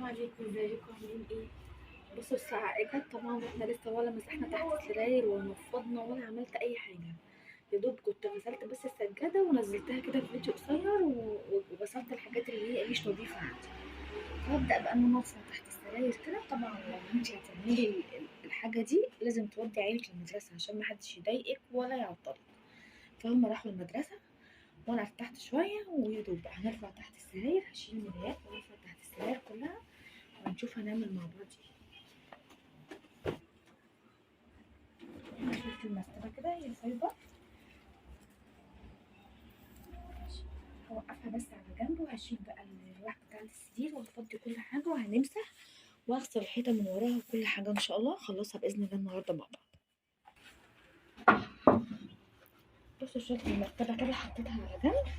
عليكم، ازيكم عاملين ايه؟ بصوا الساعة اجت طبعا، واحنا لسه ولا مسحنا تحت السراير ولا نفضنا ولا عملت اي حاجة. يا دوب كنت غسلت بس السجادة ونزلتها كده في فيديو قصير وغسلت الحاجات اللي هي مش نظيفة عندي. فابدأ بقى ان انا انفض تحت السراير كده. طبعا لو انتي هتعملي الحاجة دي لازم تودي عينك المدرسة عشان محدش يضايقك ولا يعطلك. فهم راحوا المدرسة وانا ارتحت شوية، ويا دوب بقى هنرفع تحت السراير، هشيل الملايات وارفع تحت السراير كلها ونشوف هنعمل مع بعض ايه. شلت المرتبة كده هي سايبة، هوقفها بس على جنب، وهشيل بقى الواح بتاع السرير وهفضي كل حاجة وهنمسح واغسل الحيطة من وراها وكل حاجة. ان شاء الله هخلصها بإذن الله النهاردة مع بعض. بصوا شلت المرتبة كده حطيتها على جنب،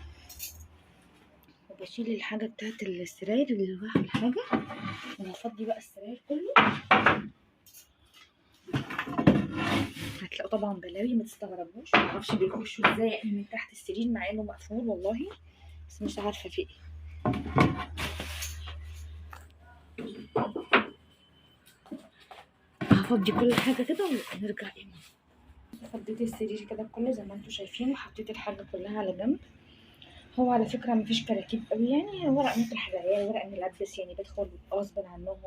وبشيل الحاجة بتاعت السراير اللي وراها الحاجة، وهفضي بقى السراير كله. هتلاقوا طبعا بلاوي، ما تستغربوش، معرفش بيخشوا ازاي يعني من تحت السرير مع انه مقفول والله، بس مش عارفة في ايه. هفضي كل حاجة كده ونرجع ايه. فضيت السرير كده كله زي ما انتم شايفين، وحطيت الحاجة كلها على جنب. هو على فكرة مفيش كراكيب قوي يعني، ورق نطرح العيال، ورق نلبس يعني بدخل غصب عنهم،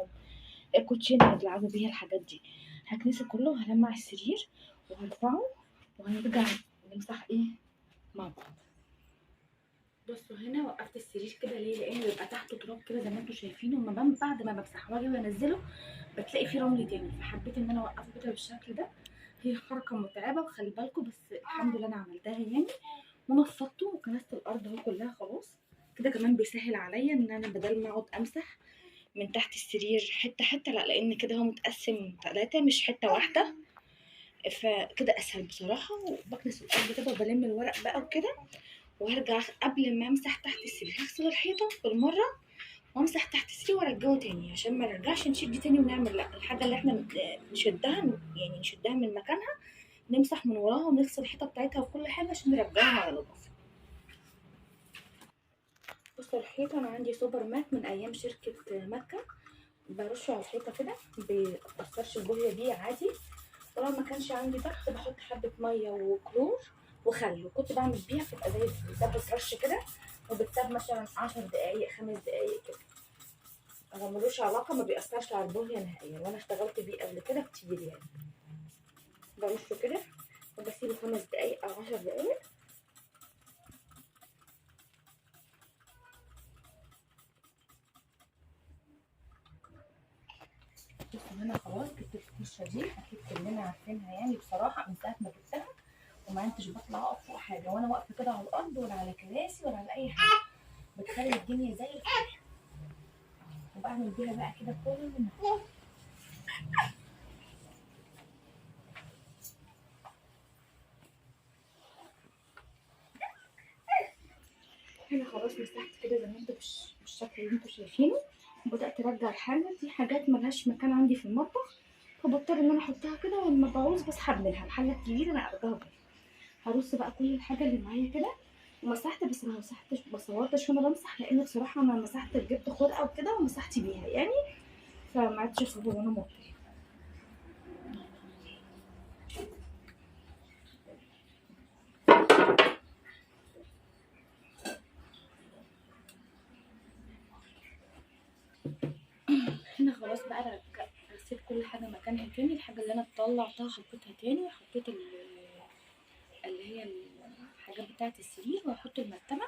الكوتشينة بيلعبوا بيها، الحاجات دي هكنسه كله وهلمع السرير وهرفعه وهنرجع نمسح ايه مع بعض. بصوا هنا وقفت السرير كده ليه؟ لان بيبقى تحته تراب كده زي ما انتم شايفين، وما بعد ما بمسحه واجي وانزله بتلاقي فيه رمل تاني، فحبيت ان انا اوقفه كده بالشكل ده. هي حركه متعبه وخلي بالكم، بس الحمد لله انا عملتها يعني، ونفضته وكنست الارض اهو كلها خلاص. كده كمان بيسهل عليا ان انا بدل ما اقعد امسح من تحت السرير حته حته، لا، لان كده هو متقسم 3 مش حته واحده، فكده اسهل بصراحه. وبكنس الارض كده وبلم الورق بقى وكده، وهرجع قبل ما امسح تحت السرير هغسل الحيطه بالمره وامسح تحت السرير وارجعه تاني، عشان ما نرجعش نشد تاني ونعمل، لا، الحاجه اللي احنا نشدها يعني نشدها من مكانها، نمسح من وراها ونغسل الحيطه بتاعتها وكل حاجه عشان نرجعها على نضافه. بصوا الحيطه انا عندي سوبر مات من ايام شركه مكه، برشه على الحيطه كده بيكسرش البويه دي عادي. ولو ما كانش عندي ده كنت بحط حبه ميه وكلور وخل، وكنت بعمل بيها بتبقى زي ده، بترش كده وبتساب مثلا 10 دقايق 5 دقايق كده. هو ملوش علاقه، ما بيأثرش على البويه نهائيا، وانا اشتغلت بيه قبل كده كتير يعني. برشه كده وبسيبه 5 دقايق او 10 دقايق. بصوا هنا خلاص جبت الفرشه دي، اكيد كلنا عارفينها يعني بصراحه، من ساعه ما جبتها وما عدتش بطلع اقف فوق حاجه وانا واقفه كده على الارض ولا على كراسي ولا على اي حاجه، بتخلي الدنيا زي الفل. وبعمل بيها بقى كده كل ما. هنا خلاص مسحت كده زي ما انتوا بالشكل اللي انتوا شايفينه، وبدات ارجع الحاجه دي، حاجات ملهاش مكان عندي في المطبخ، فبضطر ان انا احطها كده، ولما بعوز بسحب منها الحله الكبيره انا اخدها بره. هرص بقى كل الحاجه اللي معايا كده، ومسحت بس ما مسحتش ما صورتش وانا بمسح، لان بصراحه انا مسحت جبت خرقه وكده ومسحت بيها يعني، فما عرفتش اصور وانا موطيه. هنا خلاص بقى رصيت كل حاجه مكانها تاني، الحاجه اللي انا طلعتها حطيتها تاني، وحطيت اللي هي الحاجات بتاعه السرير، وهحط المرتبه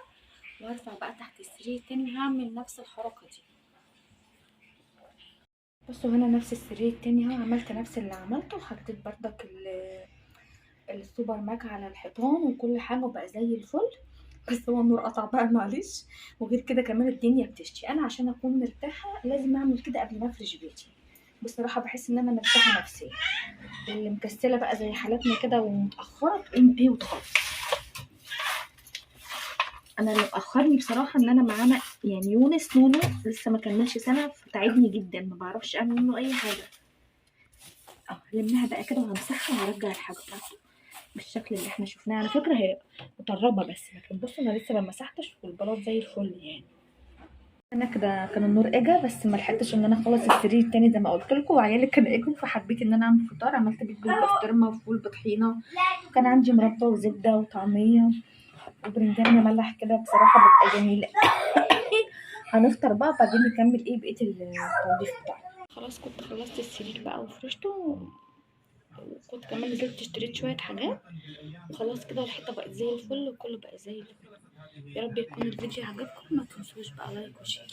وهرفع بقى تحت السرير تاني، هعمل نفس الحركه دي. بصوا هنا نفس السرير التاني اهو، عملت نفس اللي عملته، وحطيت بردك السوبر ماك على الحيطان وكل حاجه وبقى زي الفل. بس هو النور قطع بقى معلش، وغير كده كمان الدنيا بتشتي، انا عشان اكون مرتاحه لازم اعمل كده قبل ما افرش بيتي. بصراحه بحس ان انا مرتاحه نفسيا. اللي مكسله بقى زي حالتنا كده ومتاخره تقوم ايه وتخلص. انا اللي مأخرني بصراحه ان انا معانا يعني يونس نونو لسه ما كملش سنه، فتعبني جدا، ما بعرفش اعمل منه اي حاجه. لمها بقى كده وهمسحها وهرجع الحاجه بتاعته بالشكل اللي احنا شفناه. على فكره هي مطربه بس، لكن بصوا انا لسه ما مسحتش والبلاط زي الفل يعني. انا كده كان النور اجا، بس ما لحقتش ان انا اخلص السرير التاني زي ما قلت لكم، وعيالي كانوا اجوا، فحبيت ان انا اعمل فطار. عملت بيض بالبسطرمه وفول بطحينه، وكان عندي مربى وزبده وطعميه وبرنجان مملح كده، بصراحه بيبقى جميل. هنفطر بقى وبعدين نكمل ايه بقيه التنظيف بتاعنا. خلاص كنت خلصت السرير بقى وفرشته، وكنت كمان نزلت اشتريت شويه حاجات، وخلاص كده الحيطه بقت زي الفل وكله بقى زي الفل. يا رب يكون الفيديو عجبكم، ما تنسوش بقى لايك وشير.